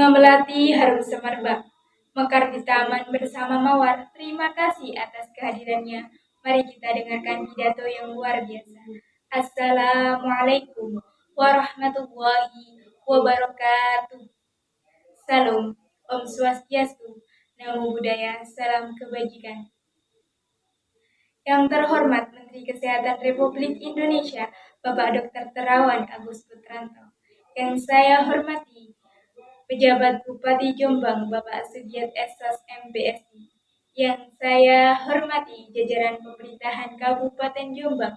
Bunga melati harum semerbak, mekar di taman bersama mawar. Terima kasih atas kehadirannya. Mari kita dengarkan pidato yang luar biasa. Assalamualaikum warahmatullahi wabarakatuh. Salam, Om Swastiastu, Namo Buddhaya, Salam Kebajikan. Yang terhormat Menteri Kesehatan Republik Indonesia, Bapak Dr. Terawan Agus Putranto. Yang saya hormati, Pejabat Bupati Jombang, Bapak Sugiat Essos MPSI. Yang saya hormati, jajaran pemerintahan Kabupaten Jombang.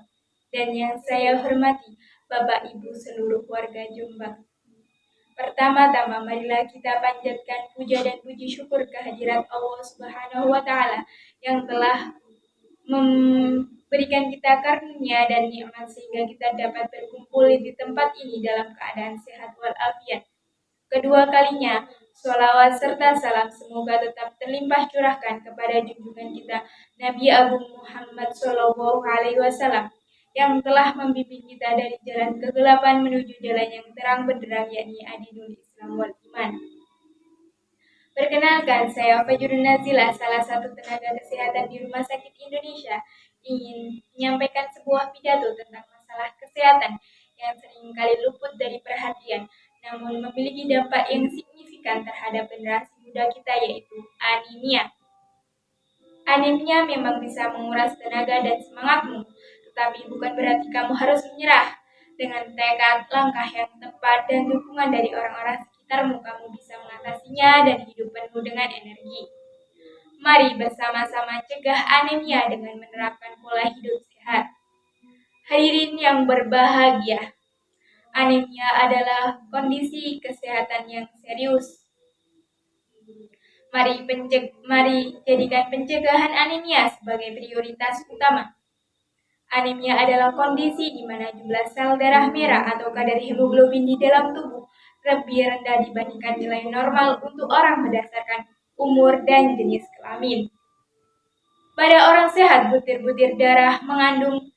Dan yang saya hormati, Bapak Ibu seluruh warga Jombang. Pertama-tama, marilah kita panjatkan puja dan puji syukur kehadirat Allah Subhanahu wa Ta'ala yang telah memberikan kita karunia dan nikmat sehingga kita dapat berkumpul di tempat ini dalam keadaan sehat walafiat. Kedua kalinya, sholawat serta salam semoga tetap terlimpah curahkan kepada junjungan kita Nabi Agung Muhammad SAW yang telah membimbing kita dari jalan kegelapan menuju jalan yang terang benderang, yakni Adinul Islam wal Iman. Perkenalkan, saya Fajrun Nazila, salah satu tenaga kesehatan di Rumah Sakit Indonesia, ingin menyampaikan sebuah pidato tentang masalah kesehatan yang seringkali luput dari perhatian, namun memiliki dampak yang signifikan terhadap generasi muda kita, yaitu anemia. Anemia memang bisa menguras tenaga dan semangatmu, tetapi bukan berarti kamu harus menyerah. Dengan tekad, langkah yang tepat, dan dukungan dari orang-orang sekitarmu, kamu bisa mengatasinya dan hidup penuh dengan energi. Mari bersama-sama cegah anemia dengan menerapkan pola hidup sehat. Hadirin yang berbahagia, anemia adalah kondisi kesehatan yang serius. Mari jadikan pencegahan anemia sebagai prioritas utama. Anemia adalah kondisi di mana jumlah sel darah merah atau kadar hemoglobin di dalam tubuh lebih rendah dibandingkan nilai normal untuk orang berdasarkan umur dan jenis kelamin. Pada orang sehat, butir-butir darah mengandung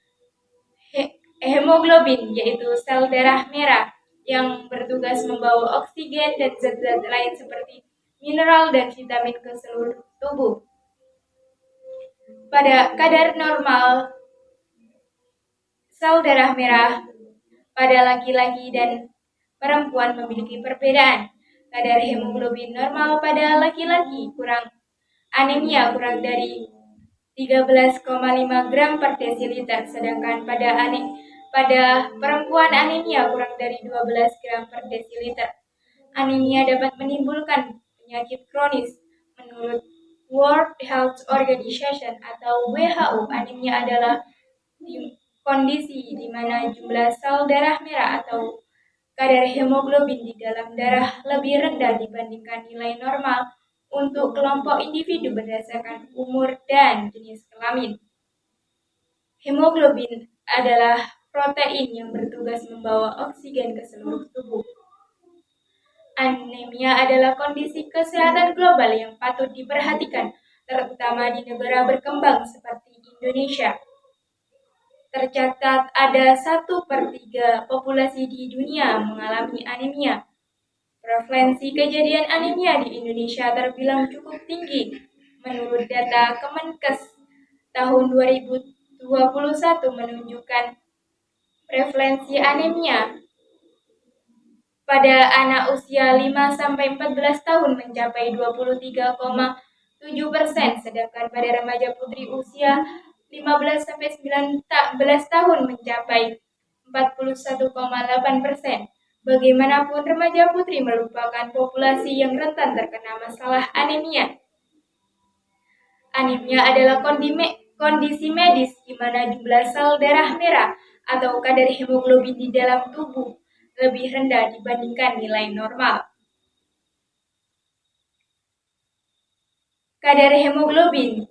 hemoglobin, yaitu sel darah merah yang bertugas membawa oksigen dan zat-zat lain seperti mineral dan vitamin ke seluruh tubuh. Pada kadar normal, sel darah merah pada laki-laki dan perempuan memiliki perbedaan. Kadar hemoglobin normal pada laki-laki anemia kurang dari 13,5 gram per desiliter, sedangkan pada perempuan anemia kurang dari 12 gram per desiliter. Anemia dapat menimbulkan penyakit kronis. Menurut World Health Organization atau WHO, anemia adalah kondisi di mana jumlah sel darah merah atau kadar hemoglobin di dalam darah lebih rendah dibandingkan nilai normal untuk kelompok individu berdasarkan umur dan jenis kelamin. Hemoglobin adalah protein yang bertugas membawa oksigen ke seluruh tubuh. Anemia adalah kondisi kesehatan global yang patut diperhatikan, terutama di negara berkembang seperti Indonesia. Tercatat ada 1/3 populasi di dunia mengalami anemia. Prevalensi kejadian anemia di Indonesia terbilang cukup tinggi. Menurut data Kemenkes tahun 2021 menunjukkan prevalensi anemia pada anak usia 5-14 tahun mencapai 23,7%, sedangkan pada remaja putri usia 15-19 tahun mencapai 41,8%. Bagaimanapun, remaja putri merupakan populasi yang rentan terkena masalah anemia. Anemia adalah kondisi medis di mana jumlah sel darah merah atau kadar hemoglobin di dalam tubuh lebih rendah dibandingkan nilai normal. Kadar hemoglobin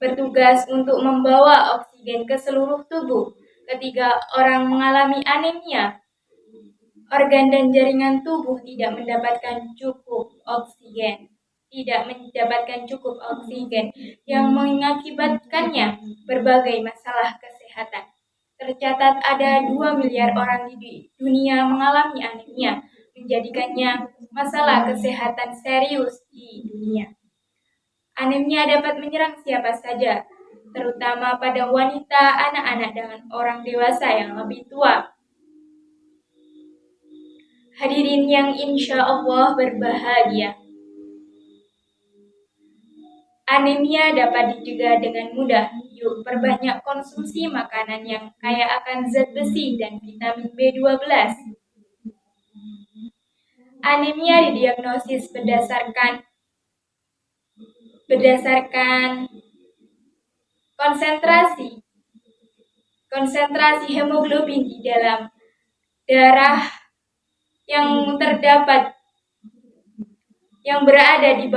bertugas untuk membawa oksigen ke seluruh tubuh. Ketika orang mengalami anemia, organ dan jaringan tubuh tidak mendapatkan cukup oksigen yang mengakibatkannya berbagai masalah kesehatan. Tercatat ada 2 miliar orang di dunia mengalami anemia. menjadikannya masalah kesehatan serius di dunia. Anemia dapat menyerang siapa saja, terutama pada wanita, anak-anak, dan orang dewasa yang lebih tua. Hadirin yang insya Allah berbahagia, anemia dapat dicegah dengan mudah. Yuk perbanyak konsumsi makanan yang kaya akan zat besi dan vitamin B12. Anemia didiagnosis berdasarkan konsentrasi hemoglobin di dalam darah yang berada di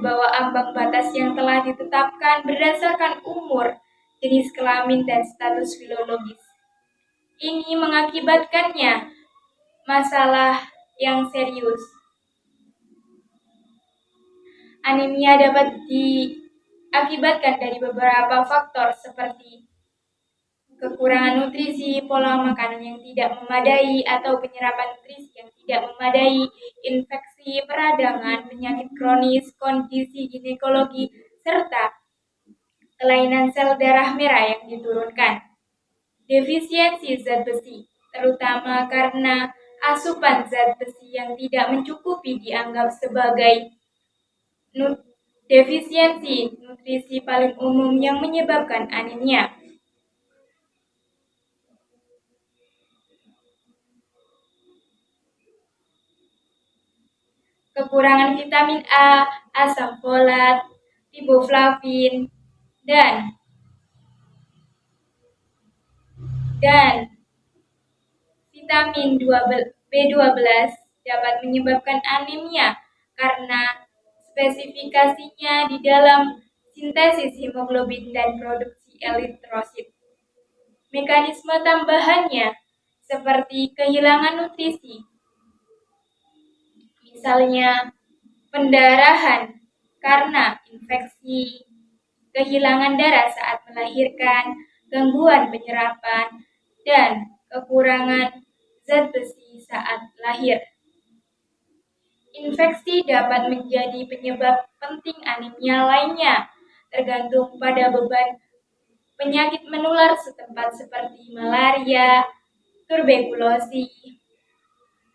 bawah ambang batas yang telah ditetapkan berdasarkan umur, jenis kelamin, dan status filologis. Ini mengakibatkannya masalah yang serius. Anemia dapat diakibatkan dari beberapa faktor seperti kekurangan nutrisi, pola makanan yang tidak memadai atau penyerapan nutrisi yang tidak memadai, infeksi peradangan, penyakit kronis, kondisi ginekologi, serta kelainan sel darah merah yang diturunkan. Defisiensi zat besi, terutama karena asupan zat besi yang tidak mencukupi dianggap sebagai defisiensi nutrisi paling umum yang menyebabkan anemia. Kekurangan vitamin A, asam folat, riboflavin, dan vitamin B12 dapat menyebabkan anemia karena spesifikasinya di dalam sintesis hemoglobin dan produksi eritrosit. Mekanisme tambahannya seperti kehilangan nutrisi, misalnya pendarahan karena infeksi, kehilangan darah saat melahirkan, gangguan penyerapan, dan kekurangan zat besi saat lahir. Infeksi dapat menjadi penyebab penting anemia lainnya, tergantung pada beban penyakit menular setempat seperti malaria, tuberkulosis,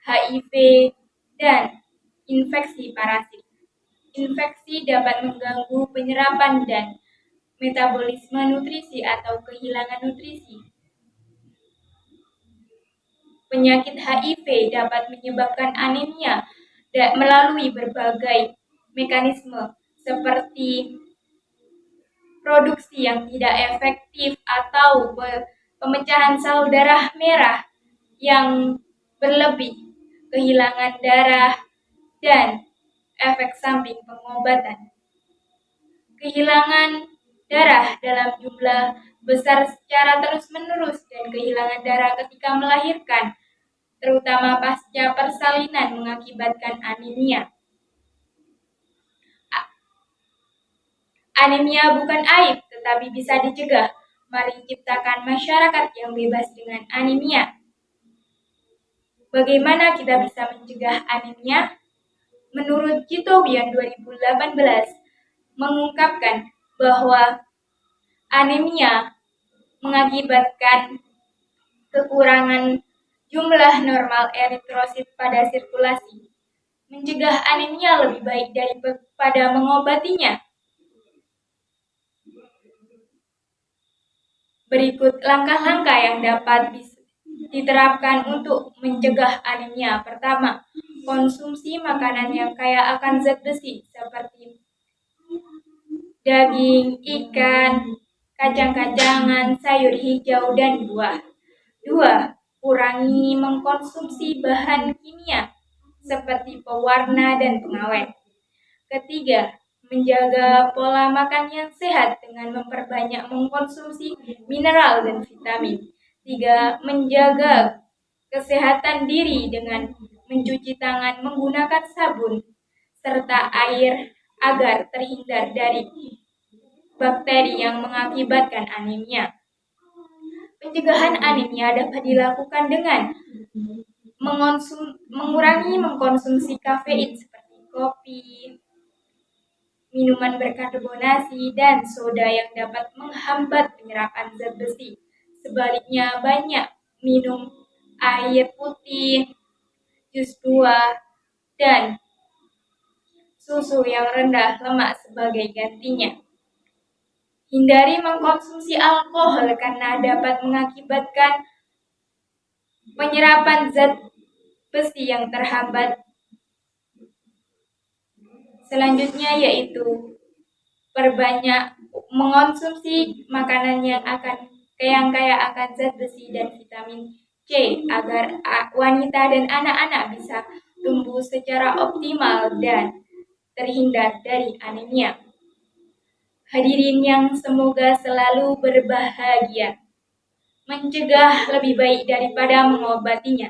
HIV, dan infeksi parasit. Infeksi dapat mengganggu penyerapan dan metabolisme nutrisi atau kehilangan nutrisi. Penyakit HIV dapat menyebabkan anemia melalui berbagai mekanisme seperti produksi yang tidak efektif atau pemecahan sel darah merah yang berlebih, kehilangan darah, dan efek samping pengobatan. Kehilangan darah dalam jumlah besar secara terus-menerus dan kehilangan darah ketika melahirkan, terutama pasca persalinan, mengakibatkan anemia. Anemia bukan aib, tetapi bisa dicegah. Mari ciptakan masyarakat yang bebas dengan anemia. Bagaimana kita bisa mencegah anemia? Menurut Chitowian 2018 mengungkapkan bahwa anemia mengakibatkan kekurangan jumlah normal eritrosit pada sirkulasi. Mencegah anemia lebih baik daripada mengobatinya. Berikut langkah-langkah yang dapat diterapkan untuk mencegah anemia. Pertama, konsumsi makanan yang kaya akan zat besi seperti daging, ikan, kacang-kacangan, sayur hijau, dan buah. 2. Kurangi mengkonsumsi bahan kimia seperti pewarna dan pengawet. Ketiga, menjaga pola makan yang sehat dengan memperbanyak mengkonsumsi mineral dan vitamin. 3. Menjaga kesehatan diri dengan mencuci tangan menggunakan sabun serta air agar terhindar dari bakteri yang mengakibatkan anemia. Pencegahan anemia dapat dilakukan dengan mengurangi mengkonsumsi kafein seperti kopi, minuman berkarbonasi, dan soda yang dapat menghambat penyerapan zat besi. Sebaliknya, banyak minum air putih, jus buah, dan susu yang rendah lemak sebagai gantinya. Hindari mengkonsumsi alkohol karena dapat mengakibatkan penyerapan zat besi yang terhambat. Selanjutnya yaitu perbanyak mengonsumsi makanan yang kaya akan zat besi dan vitamin C agar wanita dan anak-anak bisa tumbuh secara optimal dan terhindar dari anemia. Hadirin yang semoga selalu berbahagia. Mencegah lebih baik daripada mengobatinya.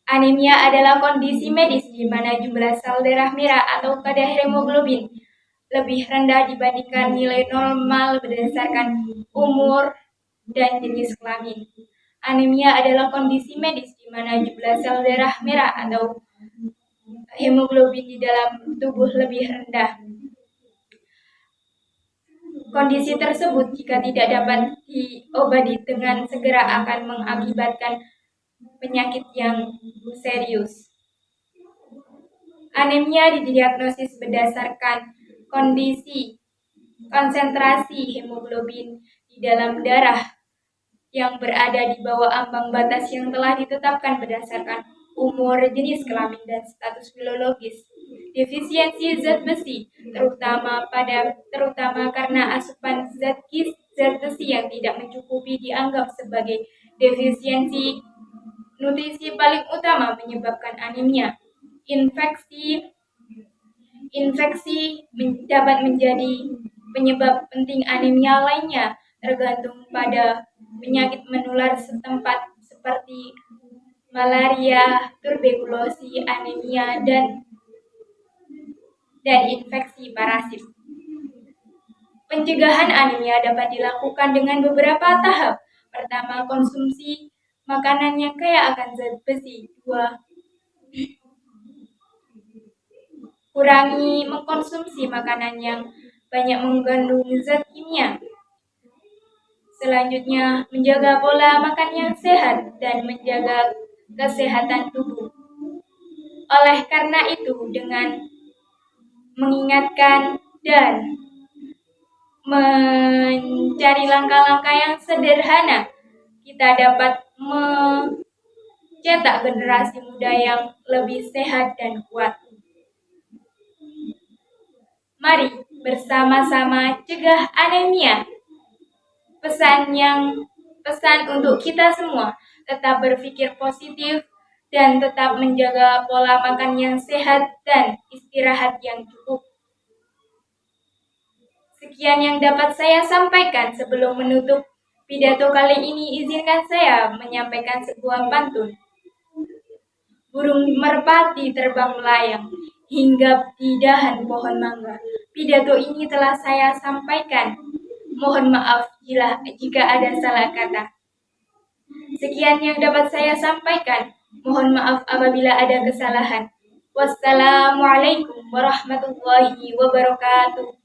Anemia adalah kondisi medis di mana jumlah sel darah merah atau kadar hemoglobin lebih rendah dibandingkan nilai normal berdasarkan umur dan jenis kelamin. Anemia adalah kondisi medis di mana jumlah sel darah merah atau hemoglobin di dalam tubuh lebih rendah. Kondisi tersebut jika tidak dapat diobati dengan segera akan mengakibatkan penyakit yang serius. Anemia didiagnosis berdasarkan kondisi konsentrasi hemoglobin di dalam darah yang berada di bawah ambang batas yang telah ditetapkan berdasarkan umur, jenis kelamin, dan status biologis. Defisiensi zat besi, terutama karena asupan zat besi yang tidak mencukupi dianggap sebagai defisiensi nutrisi paling utama menyebabkan anemia. Infeksi dapat menjadi penyebab penting anemia lainnya, tergantung pada penyakit menular setempat seperti malaria, tuberkulosis, anemia, dan infeksi parasit. Pencegahan anemia dapat dilakukan dengan beberapa tahap. Pertama, konsumsi makanan yang kaya akan zat besi. 2. Kurangi mengkonsumsi makanan yang banyak mengandung zat kimia. Selanjutnya, menjaga pola makan yang sehat dan menjaga kesehatan tubuh. Oleh karena itu, dengan mengingatkan dan mencari langkah-langkah yang sederhana, kita dapat mencetak generasi muda yang lebih sehat dan kuat. Mari bersama-sama cegah anemia. Pesan untuk kita semua, tetap berpikir positif dan tetap menjaga pola makan yang sehat dan istirahat yang cukup. Sekian yang dapat saya sampaikan. Sebelum menutup pidato kali ini, izinkan saya menyampaikan sebuah pantun. Burung merpati terbang melayang, hinggap di dahan pohon mangga. Pidato ini telah saya sampaikan. Mohon maaf jika ada salah kata. Sekian yang dapat saya sampaikan. Mohon maaf apabila ada kesalahan. Wassalamualaikum warahmatullahi wabarakatuh.